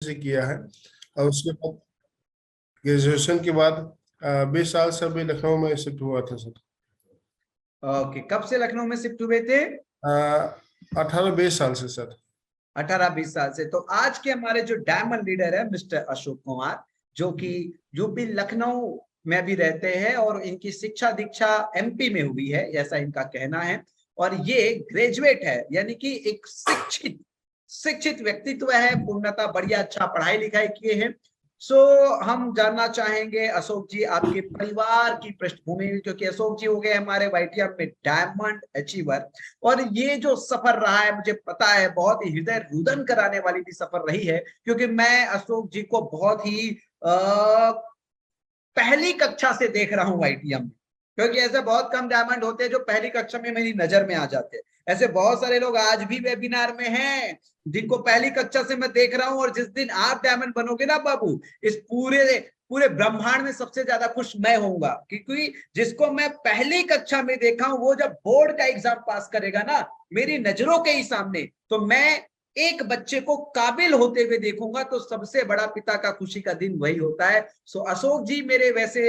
से किया है। और उसके बाद ग्रेजुएशन के बाद 20 साल से अभी लखनऊ में शिफ्ट हुआ था सर। ओके, कब से लखनऊ में शिफ्ट हुए थे? 18-20 साल से सर। 18-20 साल से। तो आज के हमारे जो डायमंड लीडर है मिस्टर अशोक कुमार, जो कि यूपी लखनऊ में भी रहते हैं और इनकी शिक्षा दीक्षा एमपी में हुई है, ऐसा इनका कहना है। और ये ग्रेजुएट है, यानी कि एक शिक्षित व्यक्तित्व है, पूर्णतः बढ़िया अच्छा पढ़ाई लिखाई किए हैं। हम जानना चाहेंगे अशोक जी आपके परिवार की पृष्ठभूमि, क्योंकि अशोक जी हो गए हमारे वाईटीआर में डायमंड अचीवर। और ये जो सफर रहा है, मुझे पता है बहुत ही हृदय रुदन कराने वाली भी सफर रही है, क्योंकि मैं अशोक जी को बहुत ही पहली कक्षा से देख रहा हूँ वाईटीआर में, क्योंकि ऐसे बहुत कम डायमंड होते हैं जो पहली कक्षा में मेरी नजर में आ जाते हैं। ऐसे बहुत सारे लोग आज भी वेबिनार में हैं जिनको पहली कक्षा से मैं देख रहा हूं, और जिस दिन आप डायमंड बनोगे ना बाबू, इस पूरे ब्रह्मांड में सबसे ज्यादा खुश मैं होऊंगा, क्योंकि जिसको मैं पहली कक्षा में देखा हूं वो जब बोर्ड का एग्जाम पास करेगा ना मेरी नजरों के ही सामने, तो मैं एक बच्चे को काबिल होते हुए देखूंगा, तो सबसे बड़ा पिता का खुशी का दिन वही होता है। अशोक जी मेरे वैसे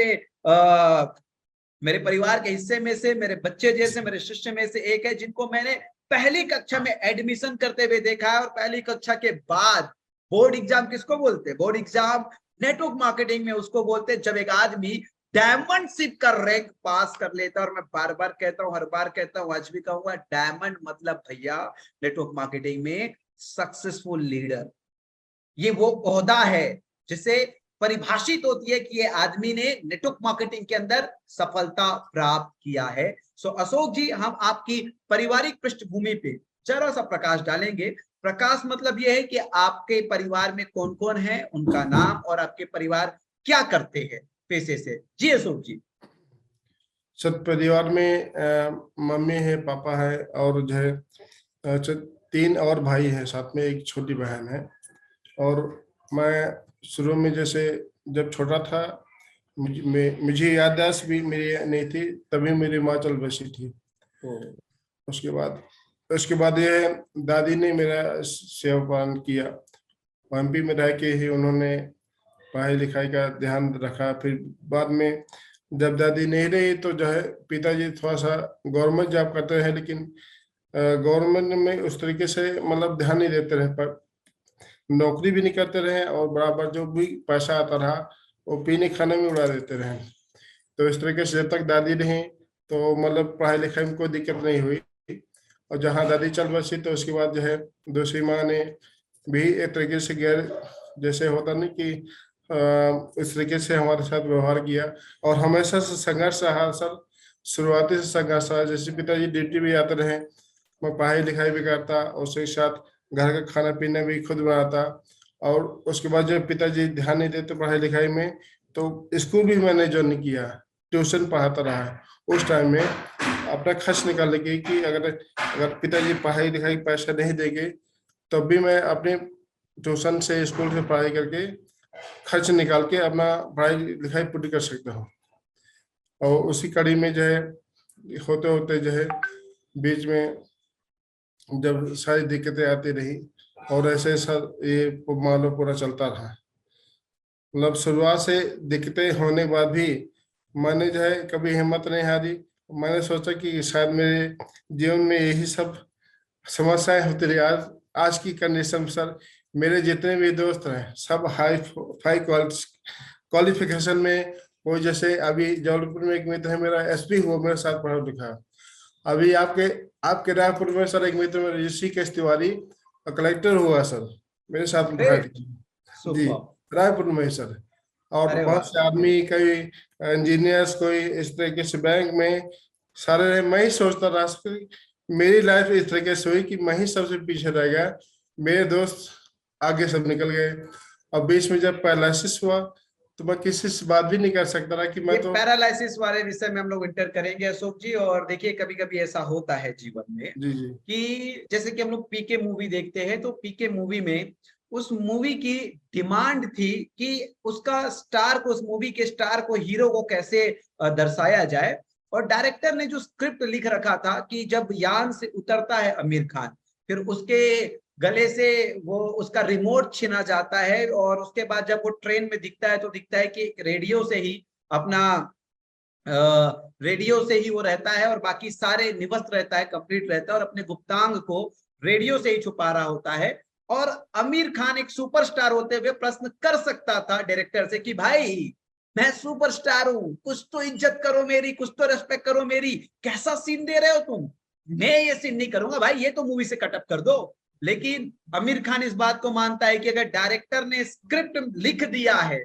मेरे परिवार के हिस्से में से, मेरे बच्चे जैसे, मेरे शिष्य में से एक है जिनको मैंने पहली कक्षा में एडमिशन करते हुए देखा है। और पहली कक्षा के बाद बोर्ड एग्जाम किसको बोलते हैं? बोर्ड एग्जाम नेटवर्क मार्केटिंग में उसको बोलते हैं जब एक आदमी डायमंडशिप का रैंक पास कर लेता है। और मैं बार बार कहता हूं, हर बार कहता हूं, आज भी कहूंगा, डायमंड मतलब भैया नेटवर्क मार्केटिंग में सक्सेसफुल लीडर। ये वो ओहदा है जिसे परिभाषित होती है कि ये आदमी ने नेटवर्क मार्केटिंग के अंदर सफलता प्राप्त किया है। अशोक जी, हम आपकी पारिवारिक पृष्ठभूमि पे जरा सा प्रकाश डालेंगे। प्रकाश मतलब ये है कि आपके परिवार में कौन कौन है, उनका नाम, और आपके परिवार क्या करते हैं पेशे से। जी अशोक जी। सर परिवार में मम्मी है, पापा है, और जो है 3 और भाई हैं, साथ में एक छोटी बहन है। और मैं शुरू में जैसे जब छोटा था मुझे याददाश्त भी मेरी नहीं थी, तभी मेरी माँ चल बसी थी। उसके बाद ये दादी ने मेरा सेवा पालन किया। एमपी में रह के ही उन्होंने पढ़ाई लिखाई का ध्यान रखा। फिर बाद में जब दादी नहीं रही तो जो है पिताजी थोड़ा सा गवर्नमेंट जॉब करते हैं, लेकिन गवर्नमेंट में उस तरीके से मतलब ध्यान नहीं देते रहे, पर नौकरी भी नहीं करते रहे, और बराबर जो भी पैसा आता रहा वो पीने खाने में उड़ा देते रहे। तो इस तरीके से जब तक दादी रही तो मतलब पढ़ाई लिखाई में कोई दिक्कत नहीं हुई। और जहाँ दादी चल बसी तो उसके बाद जो है दूसरी माँ ने भी एक तरीके से गैर जैसे होता नहीं कि इस तरीके से हमारे साथ व्यवहार किया। और हमेशा से संघर्ष रहा सर, शुरुआती से संघर्ष रहा। जैसे पिताजी ड्यूटी भी आते रहे, मैं पढ़ाई लिखाई भी करता, उसके साथ घर का खाना पीना भी खुद बनाता। और उसके बाद जब पिताजी ध्यान नहीं देते पढ़ाई लिखाई में तो स्कूल भी मैंने ज्वाइन किया, ट्यूशन पढ़ाता रहा। उस टाइम में अपना खर्च निकालने की कि अगर पिताजी पढ़ाई लिखाई पैसा नहीं देंगे तब भी मैं अपने ट्यूशन से स्कूल से पढ़ाई करके खर्च निकाल के अपना पढ़ाई लिखाई पूरी कर सकता हूँ। और उसी कड़ी में जो है होते होते जो है बीच में जब सारी दिक्कतें आती रही, और ऐसे सर ये मान लो पूरा चलता रहा। मतलब शुरुआत से दिक्कतें होने के बाद भी मैंने जो है कभी हिम्मत नहीं हारी। मैंने सोचा कि शायद मेरे जीवन में यही सब समस्याएं होती रही। आज की कंडीशन सर मेरे जितने भी दोस्त हैं सब हाई क्वालिफिकेशन में। वो जैसे अभी जबलपुर में एक मित्र है मेरा, एसपी हुआ, मेरे साथ पढ़ा लिखा। अभी आपके रायपुर में सर एक मित्र मेरा ऋषिकेश तिवारी कलेक्टर हुआ सर, मेरे साथ पढ़ा लिखा जी, रायपुर में सर। और बहुत से आदमी, कई इंजीनियर्स, कोई इस तरीके से बैंक में सारे रहे। मैं ही सोचता रहा मेरी लाइफ इस तरीके से हुई कि मैं ही सबसे पीछे रह गया, मेरे दोस्त आगे सब निकल गए। और बीच में जब पैरालिसिस हुआ तो मैं किसी से बात भी नहीं कर सकता था कि मैं तो पैरालिसिस वाले विषय में हम लोग इंटर करेंगे अशोक जी। और देखिए कभी कभी ऐसा होता है जीवन में जी जी कि जैसे कि हम लोग पीके मूवी देखते हैं, तो पीके मूवी में उस मूवी की डिमांड थी कि उसका स्टार को, उस मूवी के स्टार को, हीरो को कैसे दर्शाया जाए। और डायरेक्टर ने जो स्क्रिप्ट लिख रखा था कि जब यान से उतरता है आमिर खान, फिर उसके गले से वो उसका रिमोट छीना जाता है, और उसके बाद जब वो ट्रेन में दिखता है तो दिखता है कि रेडियो से ही अपना रेडियो से ही वो रहता है, और बाकी सारे निवस्त रहता है, कंप्लीट रहता है, और अपने गुप्तांग को रेडियो से ही छुपा रहा होता है। और आमिर खान एक सुपरस्टार होते हुए प्रश्न कर सकता था डायरेक्टर से कि भाई मैं सुपरस्टार हूं, कुछ तो इज्जत करो मेरी, कुछ तो रेस्पेक्ट करो मेरी, कैसा सीन दे रहे हो तुम, मैं ये सीन नहीं करूंगा भाई, ये तो मूवी से कटअप कर दो। लेकिन आमिर खान इस बात को मानता है कि अगर डायरेक्टर ने स्क्रिप्ट लिख दिया है,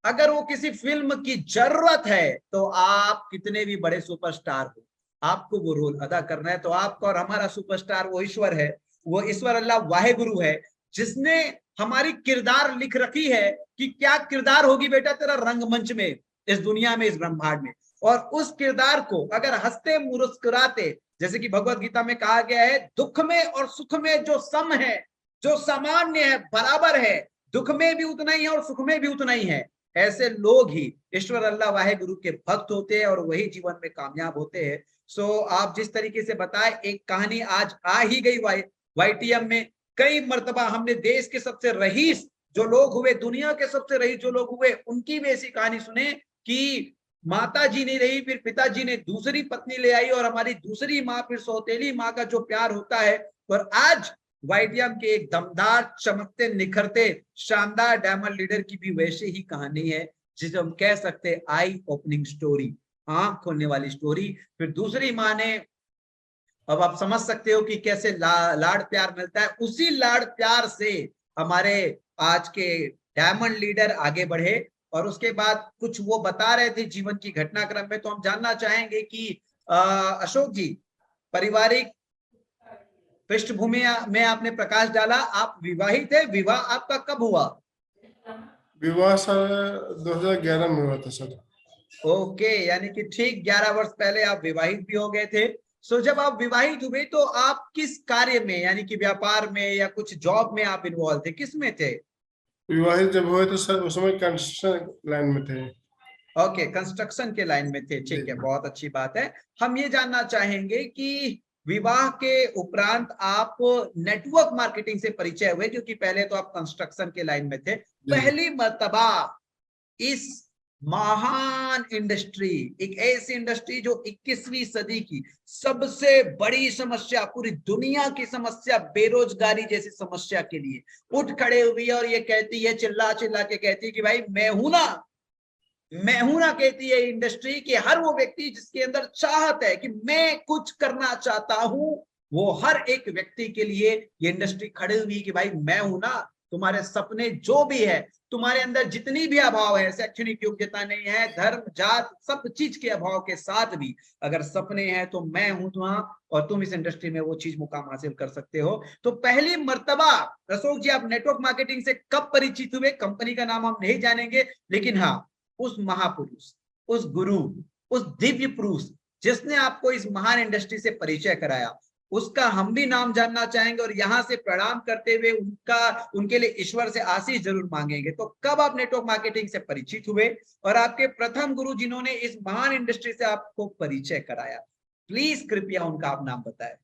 अगर वो किसी फिल्म की जरूरत है, तो आप कितने भी बड़े सुपरस्टार हो, आपको वो रोल अदा करना है। तो आपका और हमारा सुपरस्टार वो ईश्वर है, वो ईश्वर अल्लाह वाहेगुरु है, जिसने हमारी किरदार लिख रखी है कि क्या किरदार होगी बेटा तेरा रंगमंच में, इस दुनिया में, इस ब्रह्मांड में। और उस किरदार को अगर हंसते मुस्कुराते, जैसे कि भगवत गीता में कहा गया है, दुख में और सुख में जो सम है, जो सामान्य है, बराबर है, दुख में भी उतना ही है और सुख में भी उतना ही है, ऐसे लोग ही ईश्वर अल्लाह वाहेगुरु के भक्त होते हैं और वही जीवन में कामयाब होते हैं। सो आप जिस तरीके से बताए, एक कहानी आज आ ही गई वाईटीएम में। कई मर्तबा हमने देश के सबसे रईस जो लोग हुए, दुनिया के सबसे रईस जो लोग हुए, उनकी भी ऐसी कहानी सुने कि माता जी नहीं रही, फिर पिताजी ने दूसरी पत्नी ले आई, और हमारी दूसरी माँ, फिर सौतेली माँ का जो प्यार होता है। और आज वाईटीएम के एक दमदार, चमकते, निखरते, शानदार डायमंड लीडर की भी वैसे ही कहानी है, जिसे हम कह सकते हैं आई ओपनिंग स्टोरी, आंख खोलने वाली स्टोरी। फिर दूसरी माँ ने, अब आप समझ सकते हो कि कैसे लाड़ प्यार मिलता है। उसी लाड़ प्यार से हमारे आज के डायमंड लीडर आगे बढ़े, और उसके बाद कुछ वो बता रहे थे जीवन की घटनाक्रम में। तो हम जानना चाहेंगे कि अशोक जी, पारिवारिक पृष्ठभूमि में आपने प्रकाश डाला, आप विवाहित थे, विवाह आपका कब हुआ? विवाह सर 2011 में हुआ था सर। ओके, यानी कि ठीक 11 वर्ष पहले आप विवाहित भी हो गए थे। सो जब आप विवाहित हुए तो आप किस कार्य में, यानी कि व्यापार में या कुछ जॉब में आप इन्वॉल्व थे, किस में थे? विवाहित जब हुए तो सर उस समय कंस्ट्रक्शन लाइन में थे। ओके, कंस्ट्रक्शन के लाइन में थे, ठीक है, बहुत अच्छी बात है। हम ये जानना चाहेंगे कि विवाह के उपरांत आप नेटवर्क मार्केटिंग से परिचय हुए, क्योंकि पहले तो आप कंस्ट्रक्शन के लाइन में थे। पहली मर्तबा इस महान इंडस्ट्री, एक ऐसी इंडस्ट्री जो 21वीं सदी की सबसे बड़ी समस्या, पूरी दुनिया की समस्या, बेरोजगारी जैसी समस्या के लिए उठ खड़े हुई है, और ये कहती है, चिल्ला चिल्ला के कहती है कि भाई मैं हूं ना, मैं हूं ना, कहती है इंडस्ट्री कि हर वो व्यक्ति जिसके अंदर चाहत है कि मैं कुछ करना चाहता हूं, वो हर एक व्यक्ति के लिए ये इंडस्ट्री खड़ी हुई कि भाई मैं हूं ना, तुम्हारे सपने जो भी है, तुम्हारे अंदर जितनी भी अभाव है, शैक्षणिक योग्यता नहीं है, धर्म जात सब चीज के अभाव के साथ भी अगर सपने हैं तो मैं हूं वहां, और तुम इस इंडस्ट्री में वो चीज मुकाम हासिल कर सकते हो। तो पहली मर्तबा अशोक जी, आप नेटवर्क मार्केटिंग से कब परिचित हुए? कंपनी का नाम हम नहीं जानेंगे, लेकिन हाँ, उस महापुरुष, उस गुरु, उस दिव्य पुरुष जिसने आपको इस महान इंडस्ट्री से परिचय कराया, उसका हम भी नाम जानना चाहेंगे, और यहां से प्रणाम करते हुए उनके लिए ईश्वर से आशीष जरूर मांगेंगे। तो कब आप नेटवर्क मार्केटिंग से परिचित हुए, और आपके प्रथम गुरु जिन्होंने इस महान इंडस्ट्री से आपको परिचय कराया, प्लीज कृपया उनका आप नाम बताएं।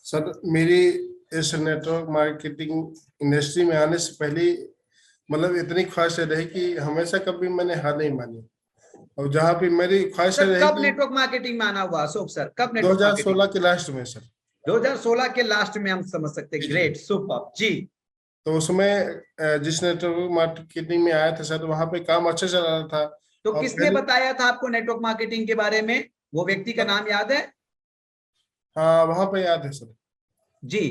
सर, मेरी इस नेटवर्क मार्केटिंग इंडस्ट्री में आने से पहले मतलब इतनी ख्वाहिश रही कि हमेशा कभी मैंने हार नहीं मानी, और जहाँ पे मेरी ख्वाहिश रही। कब नेटवर्क मार्केटिंग में आना हुआ अशोक सर, कब? 2016 के लास्ट में सर। 2016 के लास्ट में हम समझ सकते हैं। ग्रेट, सुपर जी। तो उसमें जिस नेटवर्क मार्केटिंग में आया था सर, वहाँ पे काम अच्छा चल रहा था। तो किसने बताया था आपको नेटवर्क मार्केटिंग के बारे में? वो व्यक्ति का नाम याद है? हाँ, वहाँ पे याद है सर जी।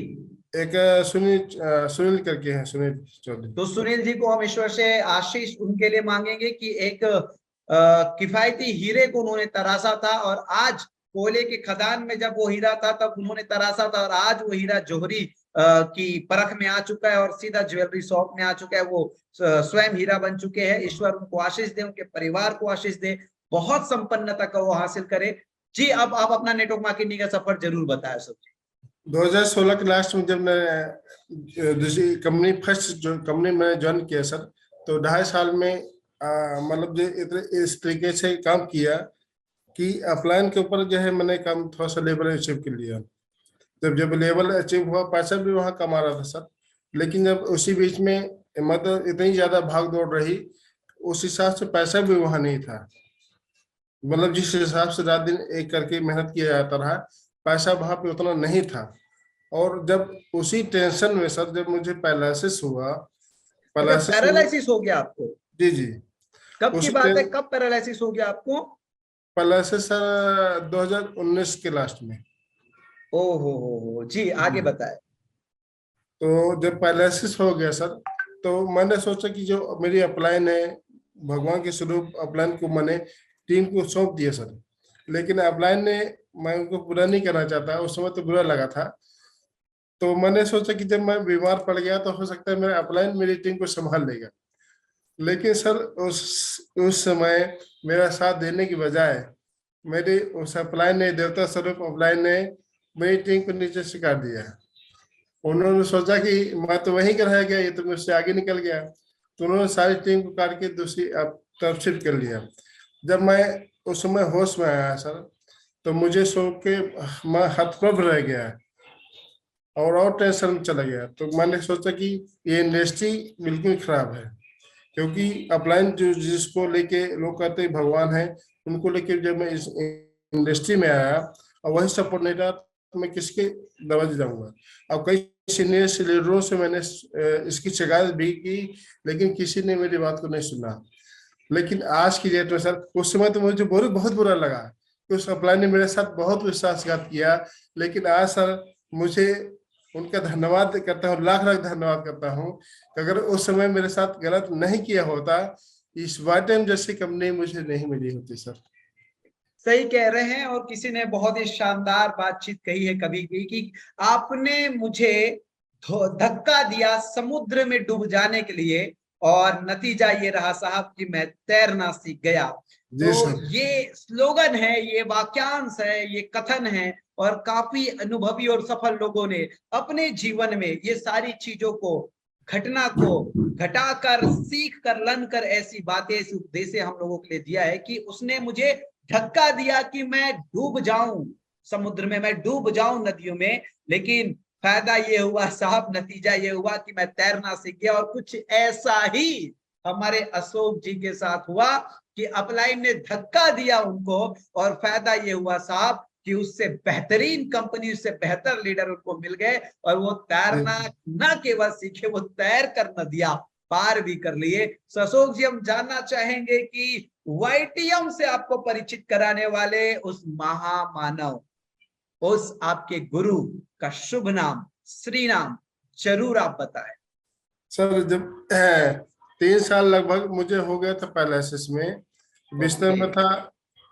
एक सुनील करके हैं, सुनील चौधरी। तो सुनील जी को हम ईश्वर से आशीष उनके लिए मांगेंगे कि एक किफायती हीरे को उन्होंने तराशा था, और आज कोयले के खदान में जब वो हीरा था तब उन्होंने तराशा था, और आज वो हीरा जौहरी की परख में आ चुका है और सीधा ज्वेलरी शॉप में आ चुका है। वो स्वयं हीरा बन चुके हैं। ईश्वर उनको आशीष दे, उनके परिवार को आशीष दे, बहुत संपन्नता का वो हासिल करे। जी, अब आप अपना नेटवर्क मार्केटिंग का सफर जरूर बताएं सर। 2016 के लास्ट में जब मैं दूसरी कंपनी, फर्स्ट जो कंपनी मैंने ज्वाइन किया सर, तो 2.5 साल में मतलब जो इस तरीके से काम किया कि अपलाइन के ऊपर जो है मैंने काम थोड़ा सा लेबरशिप के लिया। जब जब लेवल अचीव हुआ, पैसा भी वहाँ कमा रहा था सर। लेकिन जब उसी बीच में मतलब इतनी ज्यादा भाग दौड़ रही, उस हिसाब से पैसा भी वहाँ नहीं था। मतलब जिस हिसाब से रात दिन एक करके मेहनत किया जाता रहा, पैसा वहाँ पे उतना नहीं था। और जब उसी टेंशन में सर, जब मुझे पैरालिसिस हुआ, अच्छा, पैरालिसिस में, पैरालिसिस हो गया आपको? जी जी, कब की उसी बात है, कब पैरालिसिस हो गया आपको? पैरालिसिस सर 2019 के लास्ट में। ओ हो, जी, आगे जी। बताए। तो जब पैरालिसिस हो गया सर, तो मैंने सोचा कि जो मेरी अपलाइन है, भगवान के स्वरूप अपलाइन को मैंने टीम को सौंप दिया सर। लेकिन अपलाइन ने, मैं उनको बुरा नहीं करना चाहता, उस समय तो बुरा लगा था। तो मैंने सोचा कि जब मैं बीमार पड़ गया तो हो सकता है मेरा अपलाइन मेरी टीम को संभाल लेगा। लेकिन सर उस समय मेरा साथ देने की बजाय मेरी उस अपलाइन ने, देवता स्वरूप अपलाइन ने मेरी टीम को नीचे सिखा दिया। उन्होंने सोचा कि मैं तो वहीं का रह गया, ये तो मुझसे आगे निकल गया। तो उन्होंने सारी टीम को काट के दूसरी तरफ शिफ्ट कर लिया। जब मैं उस समय होश में आया सर, तो मुझे सो के मैं हतप्रभ रह गया और टेंशन में चला गया। तो मैंने सोचा कि ये इंडस्ट्री बिल्कुल खराब है। क्योंकि अपलाइन जो जिसको लेके लोग कहते हैं भगवान है, उनको लेके जब मैं इस इंडस्ट्री में आया और वही सपोर्ट नहीं रहा, तो मैं किसके दरवाजे जाऊंगा। अब कई सीनियर लीडरों से मैंने इसकी शिकायत भी की, लेकिन किसी ने मेरी बात को नहीं सुना। लेकिन आज की डेट में सर, उस समय तो मुझे बहुत बहुत बुरा लगा कि उस अपलाइन ने मेरे साथ बहुत विश्वासघात किया। लेकिन आज सर मुझे उनका धन्यवाद करता हूँ, लाख लाख धन्यवाद करता हूँ कि अगर उस समय मेरे साथ गलत नहीं किया होता, इस वाइटम जैसी कंपनी मुझे नहीं मिली होती सर। सही कह रहे हैं। और किसी ने बहुत ही शानदार बातचीत कही है कभी भी कि आपने मुझे धक्का दिया समुद्र में डूब जाने के लिए, और नतीजा ये रहा साहब कि मैं तैरना सीख गया। जी तो सर। ये स्लोगन है, ये वाक्यांश है, ये कथन है, और काफी अनुभवी और सफल लोगों ने अपने जीवन में ये सारी चीजों को, घटना को घटाकर, सीख कर, लन कर ऐसी बातें, इस उपदेश से हम लोगों के लिए दिया है कि उसने मुझे धक्का दिया कि मैं डूब जाऊं समुद्र में, मैं डूब जाऊं नदियों में, लेकिन फायदा ये हुआ साहब, नतीजा ये हुआ कि मैं तैरना सीख गया। और कुछ ऐसा ही हमारे अशोक जी के साथ हुआ कि अपलाइन ने धक्का दिया उनको, और फायदा ये हुआ साहब कि उससे बेहतरीन कंपनी, उससे बेहतर लीडर उनको मिल गए, और वो तैरना न केवल सीखे, वो तैर कर नदियां पार भी कर लिए। अशोक जी, हम जानना चाहेंगे कि वाईटीएम से आपको परिचित कराने वाले उस महामानव, उस आपके गुरु का शुभ नाम, श्री नाम जरूर आप बताएं। सर जब 3 साल लगभग मुझे हो गया था पैरालिसिस में, बिस्तर में था।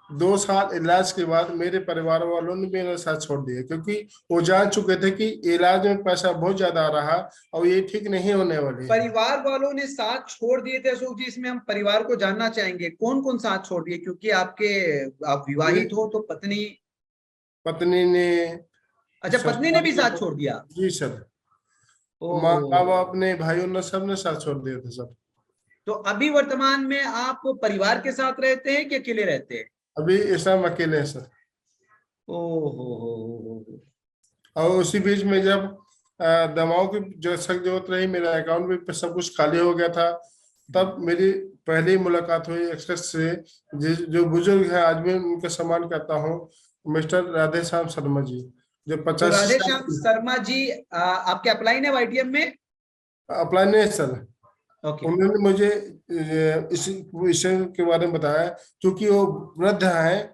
2 साल इलाज के बाद मेरे परिवार वालों ने मेरा साथ छोड़ दिया, क्योंकि वो जान चुके थे कि इलाज में पैसा बहुत ज्यादा आ रहा और ये ठीक नहीं होने वाली है। परिवार वालों ने साथ छोड़ दिए थे अशोक जी, इसमें हम परिवार को जानना चाहेंगे कौन कौन साथ छोड़ दिए, क्योंकि आप विवाहित हो तो पत्नी। पत्नी ने, अच्छा, पत्नी ने ससुराल भी के साथ लोग, छोड़ दिया? जी सर, माँ ओ, बाबा अपने भाइयों ने सबने साथ छोड़ दिए थे सर। तो अभी वर्तमान में आप परिवार के साथ रहते हैं कि अकेले रहते हैं? अभी इस टाइम अकेले हैं सर। ओ हो। और उसी बीच में जब दवाओं की जो सख्त जरूरत रही, मेरा अकाउंट भी सब कुछ खाली हो गया था, तब मेरी पहली मुलाकात हुई एक्सेस से, जो बुजुर्ग हैं, आज भी उनका सम्मान करता हूँ, मिस्टर राधे श्याम शर्मा जी, जो तो 85 राधे साल श्याम शर्मा जी, आपके अपलाइन है वाईटीएम में? अप्लाई नहीं है सर। ओके। उन्होंने मुझे इस विषय के बारे में बताया, क्योंकि वो वृद्ध हैं।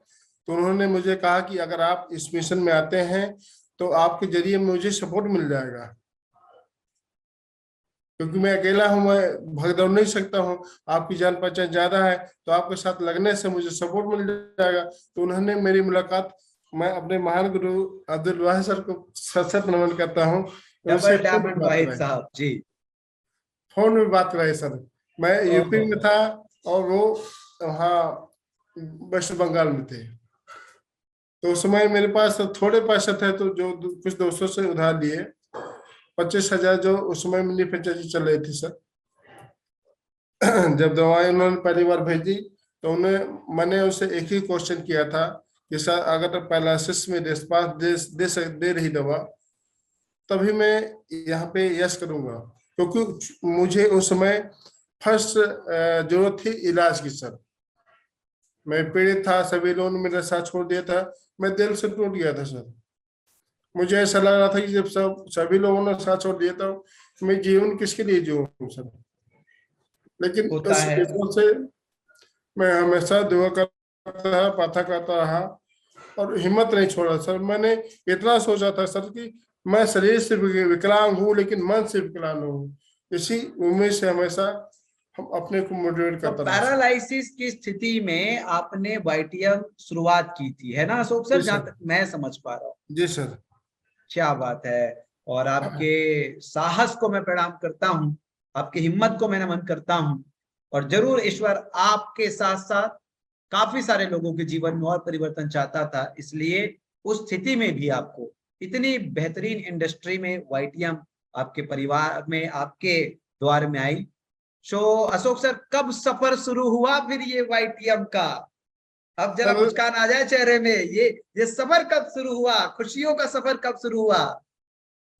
तो उन्होंने मुझे कहा कि अगर आप इस मिशन में आते हैं तो आपके जरिए मुझे सपोर्ट मिल जाएगा, क्योंकि मैं अकेला हूं, मैं भाग दौड़ नहीं सकता हूं। आपकी जान पहचान ज्यादा है, तो आपके साथ लगने से मुझे सपोर्ट मिल जाएगा। तो उन्होंने मेरी मुलाकात, मैं अपने महान गुरु अब्दुल वाहिद सर को सत सत नमन करता हूँ। उनसे डबल डायमंड वाहिद साहब जी। फोन में बात कराई सर। मैं यूपी ओहो। में था और वो वहाँ वेस्ट बंगाल में थे। तो उस समय मेरे पास थोड़े पैसे थे, तो जो कुछ दोस्तों से उधार लिए 25,000, जो उस समय मिनी फ्रेंचाइजी चल रही थी सर। जब दवाएं उन्होंने पहली बार भेजी, तो मैंने उनसे एक ही क्वेश्चन किया था कि सर, अगर पैरालिसिस में दे रही दवा, तभी मैं यहाँ पे यस करूंगा, क्योंकि मुझे उस समय फर्स्ट जरूरत थी इलाज की सर। मैं पीड़ित था, सभी लोगों ने मेरा साथ छोड़ दिया था, मैं दिल से टूट गया था सर। मुझे ऐसा लग रहा था कि जब सभी लोगों ने साथ छोड़ दिया था, मैं जीवन किसके लिए जीऊँ सर। लेकिन होता उस है। हिसाब से मैं हमेशा दुआ करता रहा, प्रार्थना करता रहा और हिम्मत नहीं छोड़ा सर। मैंने इतना सोचा था सर कि मैं शरीर से विकलांग हूँ लेकिन मन से विकलांग हूँ। इसी उम्मीद से हमेशा हम अपने को मोटिवेट तो करता रहा सर। पैरालाइसिस की स्थिति में आपने वाईटीएम शुरुआत की थी, है ना अशोक जी सर, जहां सर। तक मैं समझ पा रहा हूँ। जी सर। क्या बात है। और आपके साहस को मैं प्रणाम करता हूँ, आपकी हिम्मत को मैं नमन करता हूँ। और जरूर ईश्वर आपके साथ साथ काफी सारे लोगों के जीवन में और परिवर्तन चाहता था, इसलिए उस स्थिति में भी आपको इतनी बेहतरीन इंडस्ट्री में वाईटीएम आपके परिवार में आपके द्वार में आई। सो अशोक सर, कब सफर शुरू हुआ फिर ये वाईटीएम का? अब जरा सर मुस्कान आ जाए चेहरे में। ये सफर कब शुरू हुआ, खुशियों का सफर कब शुरू हुआ?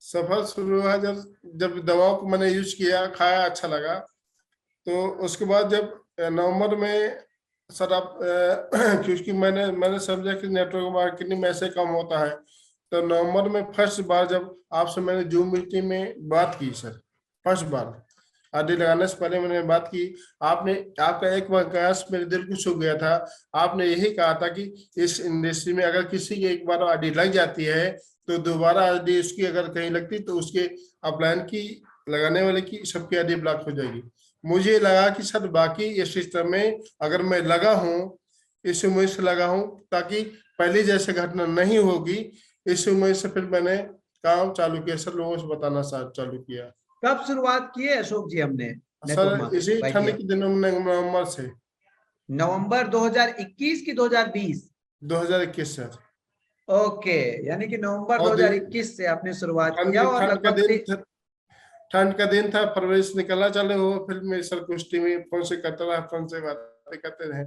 सफर शुरू हुआ जब जब दवाओं को मैंने यूज किया, खाया, अच्छा लगा। तो उसके बाद जब नवंबर में सर आप क्योंकि मैंने समझा कि नेटवर्क मार्केटिंग में ऐसे काम होता है, तो नवंबर में फर्स्ट बार जब आपसे मैंने जूम मीटिंग में बात की सर, फर्स्ट बार आरडी लगाने से पहले मैंने बात की। आपने आपका एक प्रयास मेरे दिल को छू गया था। आपने यही कहा था कि इस इंडस्ट्री में अगर किसी की एक बार आरडी लग जाती है तो दोबारा आरडी उसकी अगर कहीं लगती तो उसके अपलाइन की लगाने वाले की सबकी आरडी ब्लॉक हो जाएगी। मुझे लगा कि सर बाकी इस सिस्टम में अगर मैं लगा हूँ, इस उम्मीद से लगा हूँ ताकि पहले जैसे घटना नहीं होगी, इस उम्मीद से फिर मैंने काम चालू किया सर, लोगों से बताना चालू किया। कब शुरुआत की है अशोक जी हमने नेटवर्क सर इसी मार्केटिंग ठंड वाईटीएम? के दिनों में नवंबर से नवंबर 2021 की 2020? 2021 सर। ओके, यानी कि नवंबर और 2021 से आपने शुरुआत किया और ठंड का लगभग दिन था, ठंड का दिन था, फरवरी से निकलना चालू हुआ। फिर मैं सर कुछ टीवी फोन से करता रहा, फोन से बातें करते रहे,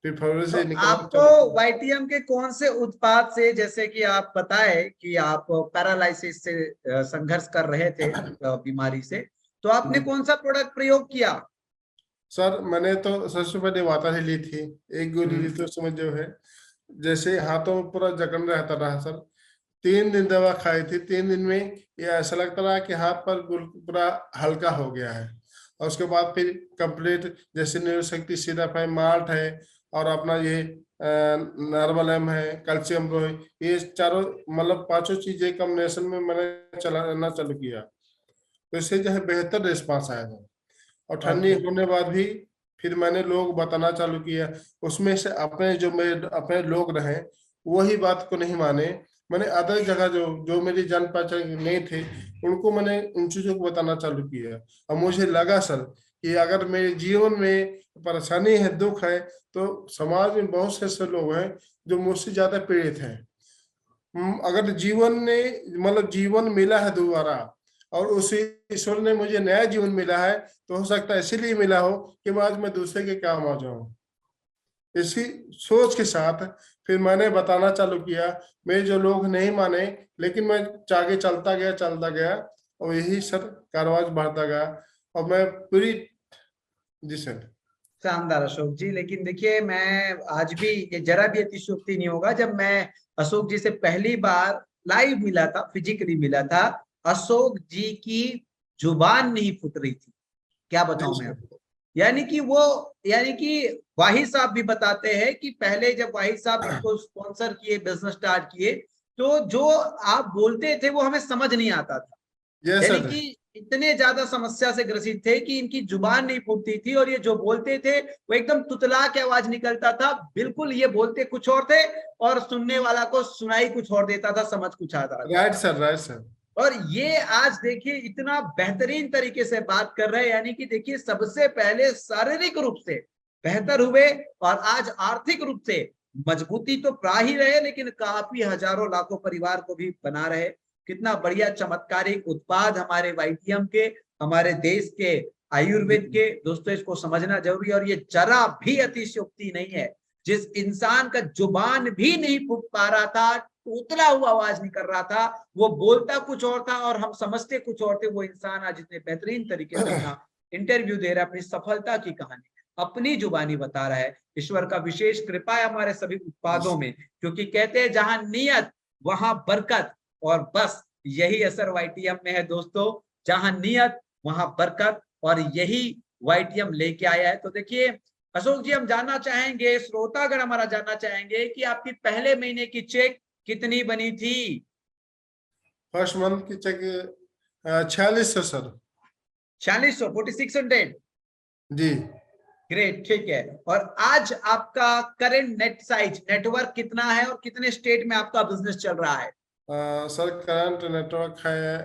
फिर फरवरी तो से निकलना आपको चालू किया। वाईटीएम के कौन से उत्पाद से, जैसे कि आप बताए कि आप पैरालाइसिस से संघर्ष कर रहे थे, बीमारी से, तो आपने कौन सा प्रोडक्ट प्रयोग किया? सर मैंने तो सबसे पहले वाता ही ली थी, एक गोली ली थी। उस समय जो है जैसे हाथों में पूरा जकड़न रहता रहा सर। 3 दिन दवा खाई थी, 3 दिन में ये ऐसा लगता रहा कि हाथ पर पूरा हल्का हो गया है। और उसके बाद फिर कंप्लीट जैसे न्यूरोशक्ति सिरप है, माल्ट है, और अपना ये नॉर्मल एम है, कैल्शियम रो है, ये चारों मतलब 5 चीजें कॉम्बिनेशन में मैंने चलाना चालू किया। तो इससे जो है बेहतर रिस्पांस आया था। और ठंडी ओके। होने बाद भी फिर मैंने लोग बताना चालू किया। उसमें से अपने जो मेरे अपने लोग रहे वही बात को नहीं माने। मैंने अदर जगह जो जो मेरी जान पहचान नहीं थे उनको मैंने उन चीजों को बताना चालू किया। और मुझे लगा सर कि अगर मेरे जीवन में परेशानी है, दुख है, तो समाज में बहुत से ऐसे लोग हैं जो मुझसे ज्यादा पीड़ित हैं। अगर जीवन ने मतलब जीवन मिला है दोबारा और उस ईश्वर ने मुझे नया जीवन मिला है, तो हो सकता है इसीलिए मिला हो कि मैं आज मैं दूसरे के काम आ जाऊं। इसी सोच के साथ फिर मैंने बताना चालू किया। मेरे जो लोग नहीं माने, लेकिन मैं आगे चलता गया और यही सर कारवाज बढ़ता गया। और मैं पूरी जी सर। शानदार अशोक जी। लेकिन देखिए, मैं आज भी, ये जरा भी अतिशयोक्ति नहीं होगा, जब मैं अशोक जी से पहली बार लाइव मिला था, फिजिकली मिला था, अशोक जी की जुबान नहीं फुट रही थी। क्या जी बताऊं मैं सर। आपको। यानी कि वाहिद साहब भी बताते हैं कि पहले जब वाहिद साहब इनको स्पॉन्सर किए, बिजनेस स्टार्ट किए, तो जो आप बोलते थे वो हमें समझ नहीं आता था। यस यानी सर। कि इतने ज्यादा समस्या से ग्रसित थे कि इनकी जुबान नहीं फूटती थी, और ये जो बोलते थे वो एकदम तुतला के आवाज निकलता था। बिल्कुल, ये बोलते कुछ और थे और सुनने वाला को सुनाई कुछ और देता था, समझ कुछ आता था। Right sir, right sir. और ये आज देखिए इतना बेहतरीन तरीके से बात कर रहे हैं। यानी कि देखिए, सबसे पहले शारीरिक रूप से बेहतर हुए और आज आर्थिक रूप से मजबूती तो पा ही रहे, लेकिन काफी हजारों लाखों परिवार को भी बना रहे। कितना बढ़िया चमत्कारिक उत्पाद हमारे वाईटीएम के, हमारे देश के आयुर्वेद के। दोस्तों, इसको समझना जरूरी है। और ये जरा भी अतिशयोक्ति नहीं है। जिस इंसान का जुबान भी नहीं फूट पा रहा था उतला हुआ आवाज निकल रहा था, वो बोलता कुछ और था और हम समझते कुछ और थे। वो इंसान आज इतने बेहतरीन तरीके से अपना इंटरव्यू दे रहा है, अपनी सफलता की कहानी अपनी जुबानी बता रहा है। ईश्वर का विशेष कृपा है हमारे सभी उत्पादों में, क्योंकि कहते हैं जहां नियत वहां बरकत, और बस यही असर वाईटीएम में है दोस्तों। जहां नियत वहां बरकत, और यही वाईटीएम लेके आया है। तो देखिए अशोक जी, हम जानना चाहेंगे, श्रोतागण हमारा जानना चाहेंगे कि आपकी पहले महीने की चेक कितनी बनी थी? फर्स्ट मंथ की चेक 4600 सर। 4600, 4600 जी। ग्रेट, ठीक है। और आज आपका करंट नेट साइज, नेटवर्क कितना है और कितने स्टेट में आपका बिजनेस चल रहा है? सर करंट नेटवर्क है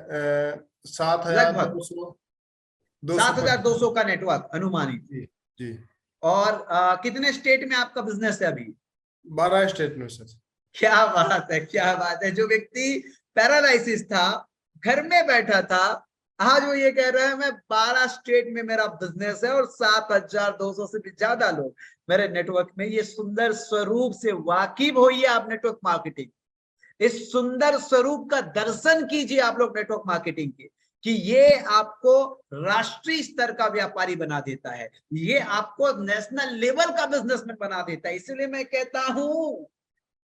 लगभग 7200 7200 का नेटवर्क अनुमानित। जी जी। और कितने स्टेट में आपका बिजनेस है अभी? 12 स्टेट में सर। क्या बात है, क्या बात है। जो व्यक्ति पैरालाइसिस था, घर में बैठा था, आज वो ये कह रहा है मैं 12 स्टेट में मेरा बिजनेस है और 7200 से भी ज्यादा लोग मेरे नेटवर्क में। ये सुंदर स्वरूप से वाकिफ होइए आप नेटवर्क मार्केटिंग। इस सुंदर स्वरूप का दर्शन कीजिए आप लोग नेटवर्क मार्केटिंग के, कि ये आपको राष्ट्रीय स्तर का व्यापारी बना देता है, ये आपको नेशनल लेवल का बिजनेसमैन बना देता है। इसलिए मैं कहता हूं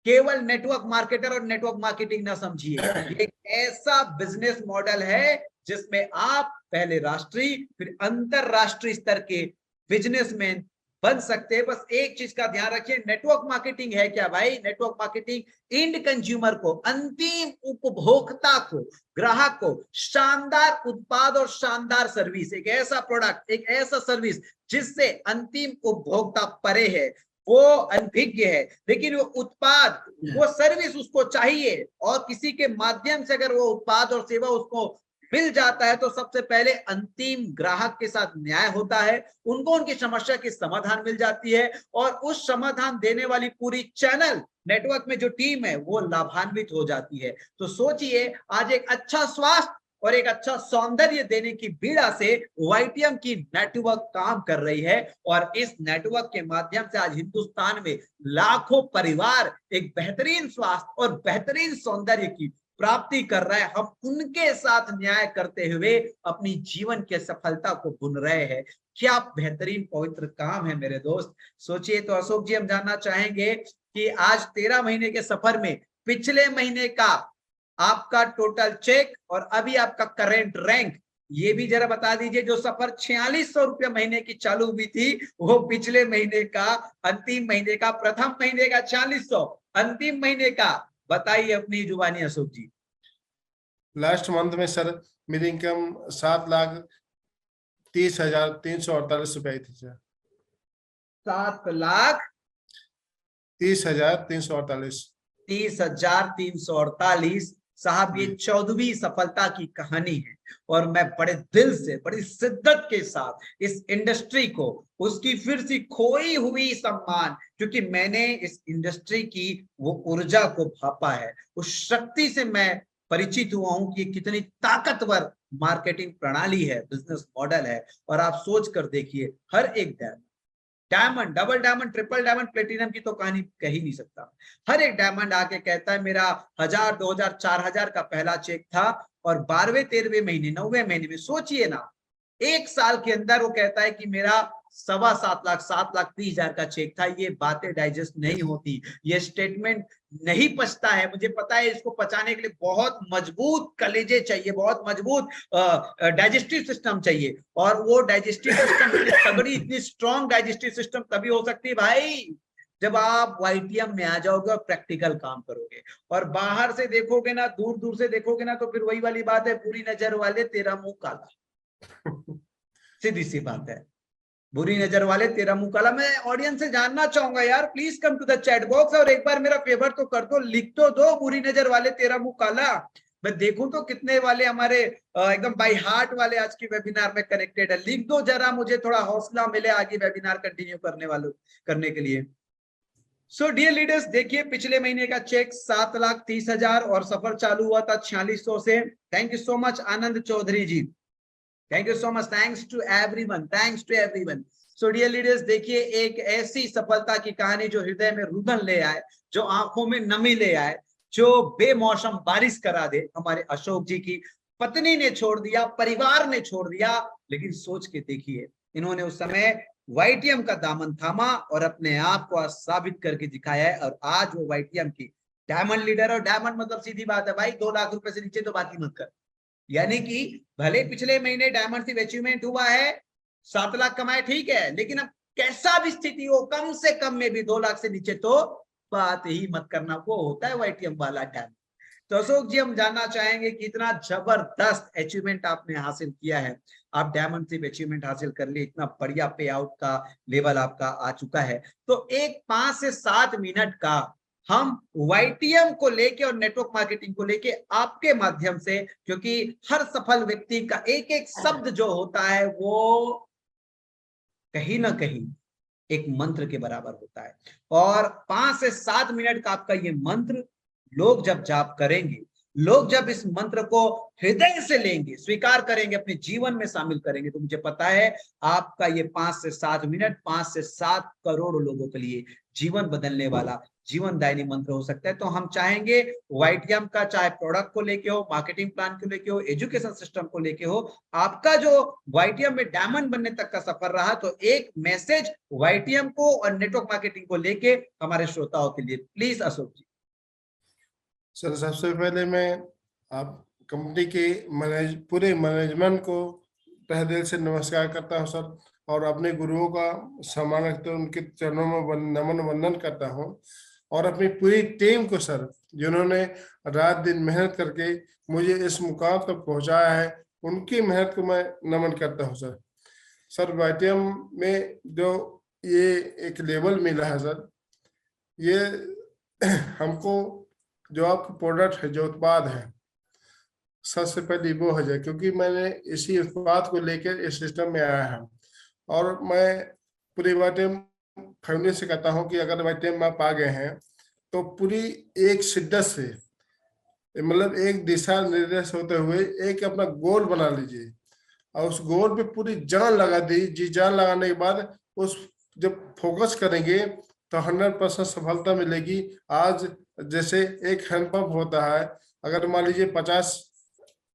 केवल नेटवर्क मार्केटर और नेटवर्क मार्केटिंग ना समझिए, ये एक ऐसा बिजनेस मॉडल है जिसमें आप पहले राष्ट्रीय फिर अंतरराष्ट्रीय स्तर के बिजनेसमैन बन सकते हैं। बस एक चीज का ध्यान रखिए, नेटवर्क मार्केटिंग है क्या भाई? नेटवर्क मार्केटिंग इंड कंज्यूमर को, अंतिम उपभोक्ता को, ग्राहक को शानदार उत्पाद और शानदार सर्विस, एक ऐसा प्रोडक्ट, एक ऐसा सर्विस जिससे अंतिम उपभोक्ता परे है, वो अनभिज्ञ है, लेकिन वो उत्पाद, वो सर्विस उसको चाहिए, और किसी के माध्यम से अगर वो उत्पाद और सेवा उसको मिल जाता है तो सबसे पहले अंतिम ग्राहक के साथ न्याय होता है, उनको उनकी समस्या की समाधान मिल जाती है, और उस समाधान देने वाली पूरी चैनल नेटवर्क में जो टीम है वो लाभान्वित हो जाती है। तो सोचिए, आज एक अच्छा स्वास्थ्य और एक अच्छा सौंदर्य देने की बीड़ा से वाईटीएम की नेटवर्क काम कर रही है, और इस नेटवर्क के माध्यम से आज हिंदुस्तान में लाखों परिवार एक बेहतरीन स्वास्थ्य और बेहतरीन सौंदर्य की प्राप्ति कर रहा है। हम उनके साथ न्याय करते हुए अपनी जीवन के सफलता को बुन रहे हैं। क्या बेहतरीन पवित्र काम है मेरे दोस्त। सोचिए तो अशोक जी, हम जानना चाहेंगे कि आज 13 महीने के सफर में पिछले महीने का आपका टोटल चेक और अभी आपका करंट रैंक, ये भी जरा बता दीजिए। जो सफर 4600 रुपया महीने की चालू हुई थी, वो पिछले महीने का, अंतिम महीने का, प्रथम महीने का 4600, अंतिम महीने का बताइए अपनी जुबानी अशोक जी। लास्ट मंथ में सर मेरी इनकम 7,30,348 रुपए थी सर। 7,30,348। 30,348। साहब, ये 14वीं सफलता की कहानी है, और मैं बड़े दिल से, बड़ी शिद्दत के साथ इस इंडस्ट्री को, उसकी फिर से खोई हुई सम्मान, क्योंकि मैंने इस इंडस्ट्री की वो ऊर्जा को भापा है, उस शक्ति से मैं परिचित हुआ हूं कि कितनी ताकतवर मार्केटिंग प्रणाली है, बिजनेस मॉडल है। और आप सोच कर देखिए, हर एक diamond, double diamond, triple diamond, platinum की तो कहानी कह ही नहीं सकता। हर एक डायमंड आके कहता है मेरा 1000, 2000, 4000 का पहला चेक था, और 12वें, 13वें महीने, 9वें महीने में सोचिए ना, एक साल के अंदर वो कहता है कि मेरा 7.25 लाख, 7,30,000 का चेक था। ये बातें डाइजेस्ट नहीं होती, ये स्टेटमेंट नहीं पचता है। मुझे पता है इसको पचाने के लिए बहुत मजबूत कलेजे चाहिए, बहुत मजबूत डाइजेस्टिव सिस्टम चाहिए, और वो डाइजेस्टिव सिस्टम इतनी तगड़ी, इतनी स्ट्रॉन्ग डाइजेस्टिव सिस्टम तभी हो सकती है भाई जब आप वाईटीएम में आ जाओगे और प्रैक्टिकल काम करोगे। और बाहर से देखोगे ना, दूर दूर से देखोगे ना, तो फिर वही वाली बात है, बुरी नजर वाले तेरा मुंह काला। सीधी सी बात है, बुरी नजर वाले तेरा मुंह काला। मैं ऑडियंस से जानना चाहूंगा यार, please come to the chat box और एक बार मेरा फेवर तो कर दो, लिख तो दो, बुरी नजर वाले तेरा मुंह काला। मैं देखूं तो कितने वाले हमारे एकदम बाय हार्ट वाले आज की वेबिनार में कनेक्टेड है। लिख दो जरा, मुझे थोड़ा हौसला मिले आगे वेबिनार कंटिन्यू करने के लिए। सो डियर लीडर्स, देखिए पिछले महीने का चेक 7,30,000 और सफर चालू हुआ था 4600 से। Thank you so much Anand Chaudhary ji, thank you so much, thanks to everyone, thanks to everyone. So dear leaders, देखिए एक ऐसी सफलता की कहानी जो हृदय में रुदन ले आए, जो आंखों में नमी ले आए, जो बेमौसम बारिश करा दे। हमारे अशोक जी की पत्नी ने छोड़ दिया, परिवार ने छोड़ दिया, लेकिन सोच के देखिए इन्होंने उस समय वाईटीएम का दामन थामा और अपने आप को आज साबित करके दिखाया है। और आज वो वाईटीएम की डायमंड लीडर। और डायमंड मतलब सीधी बात है भाई, 2 लाख रुपए से नीचे तो बात ही मत कर। यानी कि भले पिछले महीने डायमंड सिर्फ अचीवमेंट हुआ है, 7 लाख कमाए, ठीक है, लेकिन अब कैसा भी स्थिति हो, कम से कम में भी 2 लाख से नीचे तो बात ही मत करना। वो होता है वाईटीएम वाला डायमंड। तो अशोक जी, हम जानना चाहेंगे कि इतना जबरदस्त अचीवमेंट आपने हासिल किया है, आप डायमंड सिर्फ अचीवमेंट हासिल कर लिए, इतना बढ़िया पे आउट का लेवल आपका आ चुका है। तो एक 5 से 7 मिनट का हम वाईटीएम को लेके और नेटवर्क मार्केटिंग को लेके आपके माध्यम से, क्योंकि हर सफल व्यक्ति का एक एक शब्द जो होता है वो कहीं ना कहीं एक मंत्र के बराबर होता है। और 5 से 7 मिनट का आपका ये मंत्र लोग जब जाप करेंगे, लोग जब इस मंत्र को हृदय से लेंगे, स्वीकार करेंगे, अपने जीवन में शामिल करेंगे, तो मुझे पता है आपका ये 5 से 7 मिनट 5 से 7 करोड़ लोगों के लिए जीवन बदलने वाला जीवनदायिनी मंत्र हो सकता है। तो हम चाहेंगे वाईटीएम का, चाहे प्रोडक्ट को लेके हो, मार्केटिंग प्लान को लेके हो, एजुकेशन सिस्टम को लेके हो, आपका जो वाईटीएम में डायमंड बनने तक का सफर रहा, तो एक मैसेज वाईटीएम को और नेटवर्क मार्केटिंग को लेके हमारे श्रोताओं के लिए प्लीज अशोक जी। सर, सबसे पहले मैं आप कंपनी के पूरे मैनेजमेंट को तहे दिल से नमस्कार करता हूं सर, और अपने गुरुओं का सम्मान रखते हुए उनके चरणों में नमन वंदन करता हूं, और अपनी पूरी टीम को सर, जिन्होंने रात दिन मेहनत करके मुझे इस मुकाम तक पहुंचाया है, उनकी मेहनत को मैं नमन करता हूं सर। सर, वाईटीएम में जो ये एक लेवल मिला है सर, ये हमको जो आपका प्रोडक्ट है, जो उत्पाद है, सबसे पहले वो हो जाए, क्योंकि मैंने इसी उत्पाद को लेकर इस सिस्टम में आया है। और मैं पूरी वाईटीएम फैमिली से कहता हूं कि अगर वाईटीएम आप आ गए हैं तो पूरी एक शिद्दत से, मतलब एक दिशा निर्देश होते हुए एक अपना गोल बना लीजिए, और उस गोल पे पूरी जान लगा दी। जी जान लगाने के बाद उस जब फोकस करेंगे तो 100% सफलता मिलेगी। आज जैसे एक हैंडपंप होता है, अगर मान लीजिए 50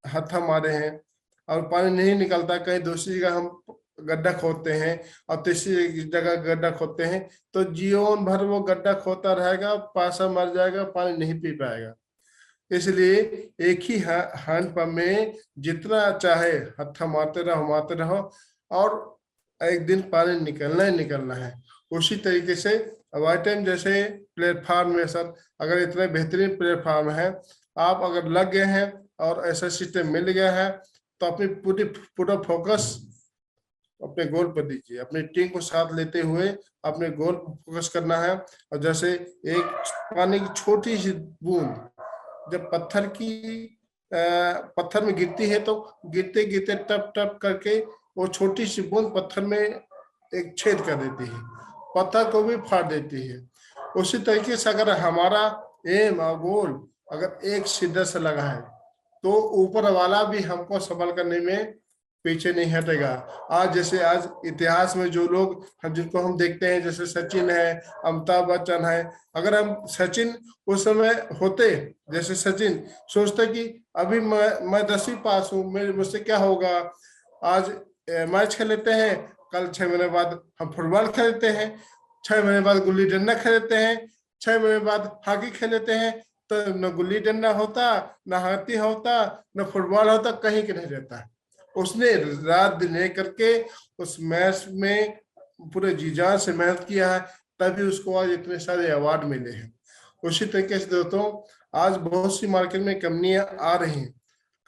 हाथ मारे हैं और पानी नहीं निकलता, कहीं दूसरी जगह हम गड्ढा खोदते हैं और तीसरी जगह गड्ढा खोदते हैं, तो जीवन भर वो गड्ढा खोदता रहेगा, पासा मर जाएगा, पानी नहीं पी पाएगा। इसलिए एक ही हैंडपंप में जितना चाहे हत्था मारते रहो और एक दिन पानी निकलना ही निकलना है। उसी तरीके से वाईटीएम जैसे प्लेटफॉर्म में सर, अगर इतने बेहतरीन प्लेटफॉर्म है, आप अगर लग गए हैं और ऐसा सिस्टम मिल गया है, तो अपनी पूरा फोकस अपने गोल पर दीजिए। अपनी टीम को साथ लेते हुए अपने गोल पर फोकस करना है। और जैसे एक पानी की छोटी सी बूंद जब पत्थर में गिरती है, तो गिरते गिरते टप टप करके वो छोटी सी बूंद पत्थर में एक छेद कर देती है, पत्थर को भी फाड़ देती है। उसी तरीके से अगर हमारा एम और गोल अगर एक शिद्दत से लगा है, तो ऊपर वाला भी हमको सफल करने में पीछे नहीं हटेगा। आज इतिहास में जो लोग जिनको हम देखते हैं, जैसे सचिन है, अमिताभ बच्चन है, अगर हम सचिन उस समय होते, जैसे सचिन सोचते कि अभी मैं 10वीं पास हूँ, मुझसे क्या होगा, आज मैच खेलते हैं, कल 6 महीने बाद हम फुटबॉल खेलते हैं, 6 महीने बाद गुल्ली डंडा खेलते हैं, 6 महीने बाद हॉकी खेलते हैं, तो न गुल्ली डंडा होता, न हॉकी होता, न फुटबॉल होता, कहीं के नहीं रहता है। उसने रात दिन एक करके उस मैच में पूरे जी जान से मेहनत किया है, तभी उसको आज इतने सारे अवार्ड मिले हैं। उसी तरीके से दोस्तों, आज बहुत सी मार्केट में कंपनियां आ रही हैं,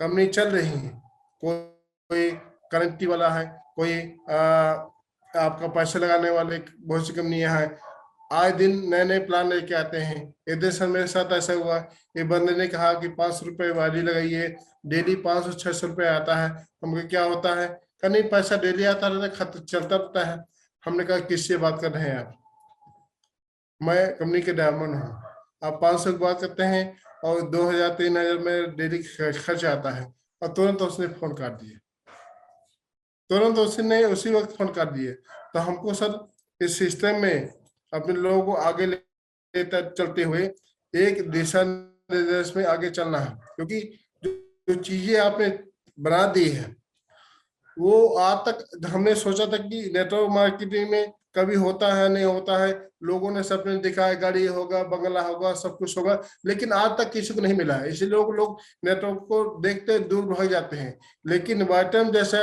कंपनी चल रही हैं, कोई करेंसी वाला है, कोई आपका पैसे लगाने वाले बहुत सी कंपनियां हैं, आए दिन नए नए प्लान लेके आते हैं। एक दिन सर मेरे साथ ऐसा हुआ, एक बंदे ने कहा कि 500 रुपये वाली लगाइए, डेली 500-600 रुपये आता है। हमको क्या होता है, कहा नहीं पैसा डेली आता रहता है, खत चलता रहता है। हमने कहा किससे बात कर रहे हैं आप, मैं कंपनी के डायमंड हूँ, आप 500 की बात करते हैं और 2000-3000 में डेली खर्च आता है। और तुरंत उसने फोन काट दिए, तुरंत उसने उसी वक्त फोन काट दिए। तो हमको सर इस सिस्टम में अपने लोगों को आगे लेते चलते हुए एक दिशा निर्देश में आगे चलना है, क्योंकि जो चीजें आपने बना दी है वो आज तक हमने सोचा था कि नेटवर्क मार्केटिंग में कभी होता है नहीं होता है, लोगों ने सपने दिखाए गाड़ी होगा बंगला होगा सब कुछ होगा, लेकिन आज तक किसी को नहीं मिला है। इसलिए लोग नेटवर्क को देखते दूर भाग जाते हैं। लेकिन वाइटम जैसा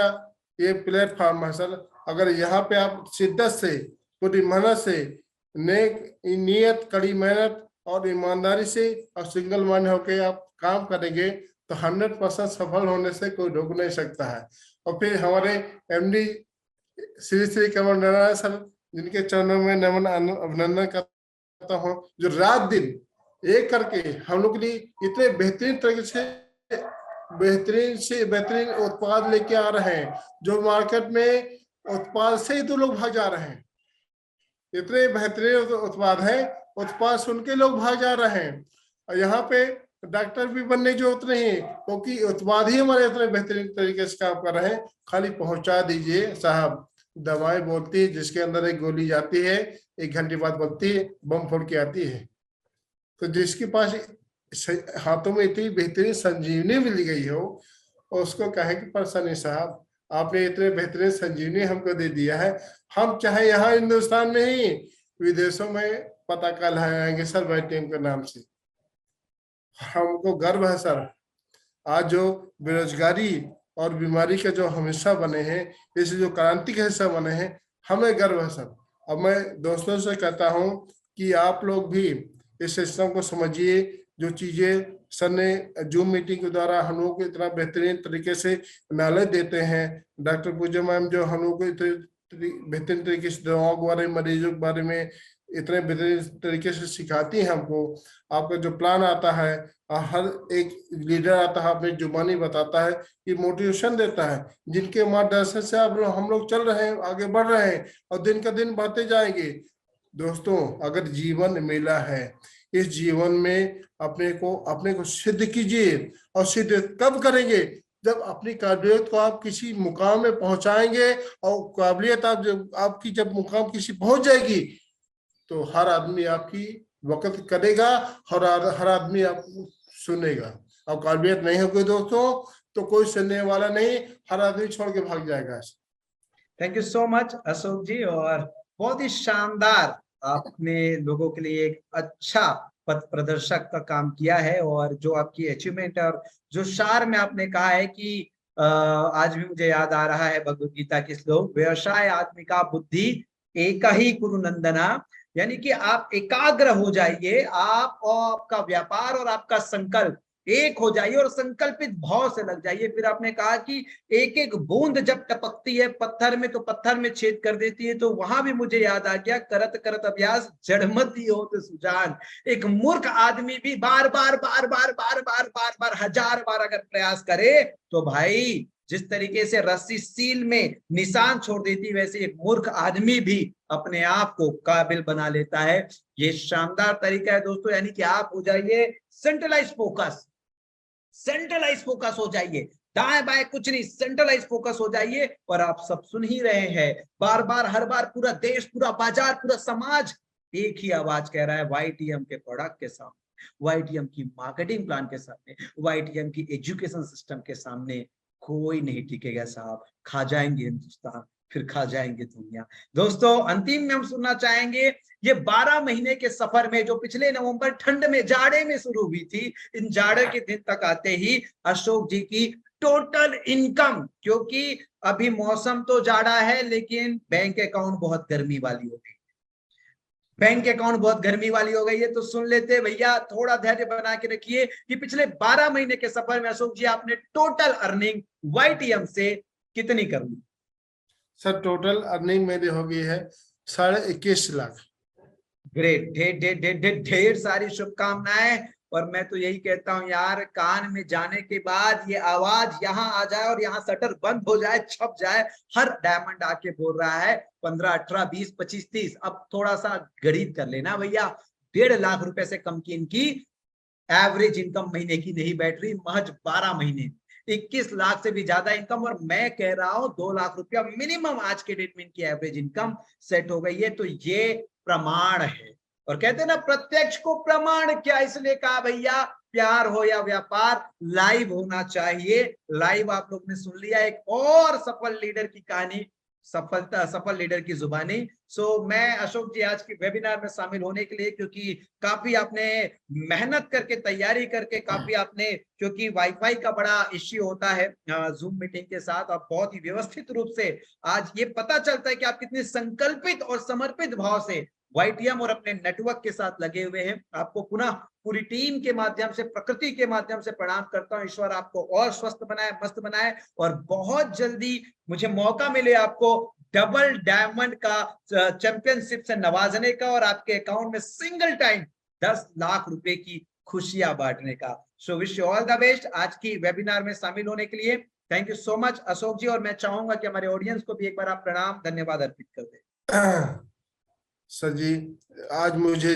ये प्लेटफॉर्म है सर, अगर यहाँ पे आप शिद्दत से पूरी मेहनत से नेक नियत कड़ी मेहनत और ईमानदारी से और सिंगल माइंड होके आप काम करेंगे तो 100% सफल होने से कोई रोक नहीं सकता है। और फिर हमारे एमडी श्री श्री कमल नारायण सर, जिनके चरणों में नमन अभिनंदन करता हूँ, जो रात दिन एक करके हम लोग के लिए इतने बेहतरीन तरीके से बेहतरीन उत्पाद लेके आ रहे हैं, जो मार्केट में उत्पाद से ही तो लोग भाग जा रहे हैं। इतने बेहतरीन उत्पाद है, उत्पाद सुन के लोग भाग जा रहे हैं। और यहाँ पे डॉक्टर भी बनने की जरूरत नहीं, क्योंकि उत्पाद ही हमारे इतने बेहतरीन तरीके से काम कर रहे हैं। खाली पहुंचा दीजिए साहब। दवाई बोलती है जिसके अंदर एक गोली जाती है, 1 घंटे बाद बोलती है बम फोड़ के आती है। तो जिसके पास हाथों में इतनी बेहतरीन संजीवनी मिल गई हो, उसको कहे कि परेशानी साहब आपने इतने बेहतरीन संजीवनी हमको दे दिया है, हम चाहे यहाँ हिंदुस्तान में ही विदेशों में पता कल आएंगे सर वाइटम के नाम से। हमको गर्व है सर, आज जो बेरोजगारी और बीमारी के जो हम हिस्सा बने हैं, इस जो क्रांति का हिस्सा बने हैं, हमें गर्व है सर। अब मैं दोस्तों से कहता हूं कि आप लोग भी इस सिस्टम को समझिए। जो चीजें सर ने जूम मीटिंग के द्वारा हम लोग को इतना बेहतरीन तरीके से नॉलेज देते हैं, डॉक्टर पूजा मैम जो हम लोग को बेहतरीन तरीके से दवाओं के बारे में, मरीजों के बारे में इतने बेहतरीन तरीके से सिखाती है हमको। आपका जो प्लान आता है, हर एक लीडर आता है अपनी जुबानी बताता है, ये मोटिवेशन देता है, जिनके मार्गदर्शन से हम लोग चल रहे हैं, आगे बढ़ रहे हैं और दिन का दिन बढ़ते जाएंगे। दोस्तों, अगर जीवन मिला है, इस जीवन में अपने को सिद्ध कीजिए। और सिद्ध कब करेंगे? जब अपनी काबिलियत को आप किसी मुकाम में पहुंचाएंगे, और काबिलियत आपकी जब मुकाम किसी पहुंच जाएगी तो हर आदमी आपकी वक़्त करेगा और हर आदमी आपको सुनेगा। और काबिलियत नहीं होगी दोस्तों तो कोई सुनने वाला नहीं, हर आदमी छोड़ के भाग जाएगा। Thank you so much Ashok ji, और बहुत ही शानदार आपने लोगों के लिए एक अच्छा पथ प्रदर्शक का काम किया है। और जो आपकी अचीवमेंट है और जो सार में आपने कहा है कि आज भी मुझे याद आ रहा है भगवद गीता के श्लोक, व्यवसाय आदमी का बुद्धि एक ही कुरु नंदना, यानी कि आप एकाग्र हो जाइए, आप और आपका व्यापार और आपका संकल्प एक हो जाइए और संकल्पित भाव से लग जाइए। फिर आपने कहा कि एक एक बूंद जब टपकती है पत्थर में तो पत्थर में छेद कर देती है। तो वहां भी मुझे याद आ गया, करत करत अभ्यास जड़मती हो तो सुजान। एक मूर्ख आदमी भी बार बार बार बार बार बार बार बार 1000 बार अगर प्रयास करे तो भाई जिस तरीके से रस्सी सील में निशान छोड़ देती, वैसे एक मूर्ख आदमी भी अपने आप को काबिल बना लेता है। ये शानदार तरीका है दोस्तों, यानी कि आप हो जाइए सेंट्रलाइज फोकस हो जाइए, दाएं बाएं कुछ नहीं, सेंट्रलाइज फोकस हो जाइए। और आप सब सुन ही रहे हैं, बार बार हर बार पूरा देश, पूरा बाजार, पूरा समाज एक ही आवाज कह रहा है, वाईटीएम के प्रोडक्ट के सामने, वाईटीएम की मार्केटिंग प्लान के सामने, वाईटीएम की एजुकेशन सिस्टम के सामने कोई नहीं टिकेगा साहब। खा जाएंगे हिंदुस्तान, फिर खा जाएंगे दुनिया। दोस्तों, अंतिम में हम सुनना चाहेंगे, ये 12 महीने के सफर में जो पिछले नवंबर ठंड में जाड़े में शुरू हुई थी, इन जाड़े के दिन तक आते ही अशोक जी की टोटल इनकम, क्योंकि अभी मौसम तो जाड़ा है लेकिन बैंक अकाउंट बहुत गर्मी वाली हो गई, बैंक अकाउंट बहुत गर्मी वाली हो गई है। तो सुन लेते भैया, थोड़ा धैर्य बना के रखिए कि पिछले 12 महीने के सफर में अशोक जी आपने टोटल अर्निंग वाईटीएम से कितनी कर ली? सर, टोटल अर्निंग मेरी हो गई है 21.5 लाख। ग्रेट, ढेर सारी शुभकामनाएं। और मैं तो यही कहता हूं यार, कान में जाने के बाद ये आवाज यहाँ आ जाए और यहाँ शटर बंद हो जाए, छप जाए। हर डायमंड आके बोल रहा है 15, 18, 20, 25, 30। अब थोड़ा सा गणित कर लेना भैया, 1.5 लाख रुपए से कम की इनकी एवरेज इनकम महीने की नहीं बैठ रही, महज 12 महीने 21 लाख से भी ज्यादा इनकम। और मैं कह रहा हूं 2 लाख रुपया मिनिमम आज के डेट में इनकी एवरेज इनकम सेट हो गई है। तो ये प्रमाण है, और कहते हैं ना प्रत्यक्ष को प्रमाण क्या, इसलिए कहा भैया प्यार हो या व्यापार, लाइव होना चाहिए। लाइव आप लोग ने सुन लिया एक और सफल लीडर की कहानी, सफल लीडर की जुबानी। सो मैं अशोक जी आज की वेबिनार में शामिल होने के लिए, क्योंकि काफी आपने मेहनत करके तैयारी करके, काफी आपने, क्योंकि वाईफाई का बड़ा इश्यू होता है जूम मीटिंग के साथ, और बहुत ही व्यवस्थित रूप से आज ये पता चलता है कि आप कितने संकल्पित और समर्पित भाव से वाईटीएम और अपने नेटवर्क के साथ लगे हुए हैं। आपको पुनः पूरी टीम के माध्यम से, प्रकृति के माध्यम से प्रणाम करता हूं। ईश्वर आपको और स्वस्थ बनाए, मस्त बनाए, और बहुत जल्दी मुझे मौका मिले आपको डबल डायमंड का चैंपियनशिप से नवाजने का, और आपके अकाउंट में सिंगल टाइम 10 लाख रुपए की खुशियां बांटने का। So wish you all the best आज की वेबिनार में शामिल होने के लिए। Thank you so much Ashok ji, और मैं चाहूंगा कि हमारे ऑडियंस को भी एक बार आप प्रणाम धन्यवाद अर्पित कर दें। सर जी, आज मुझे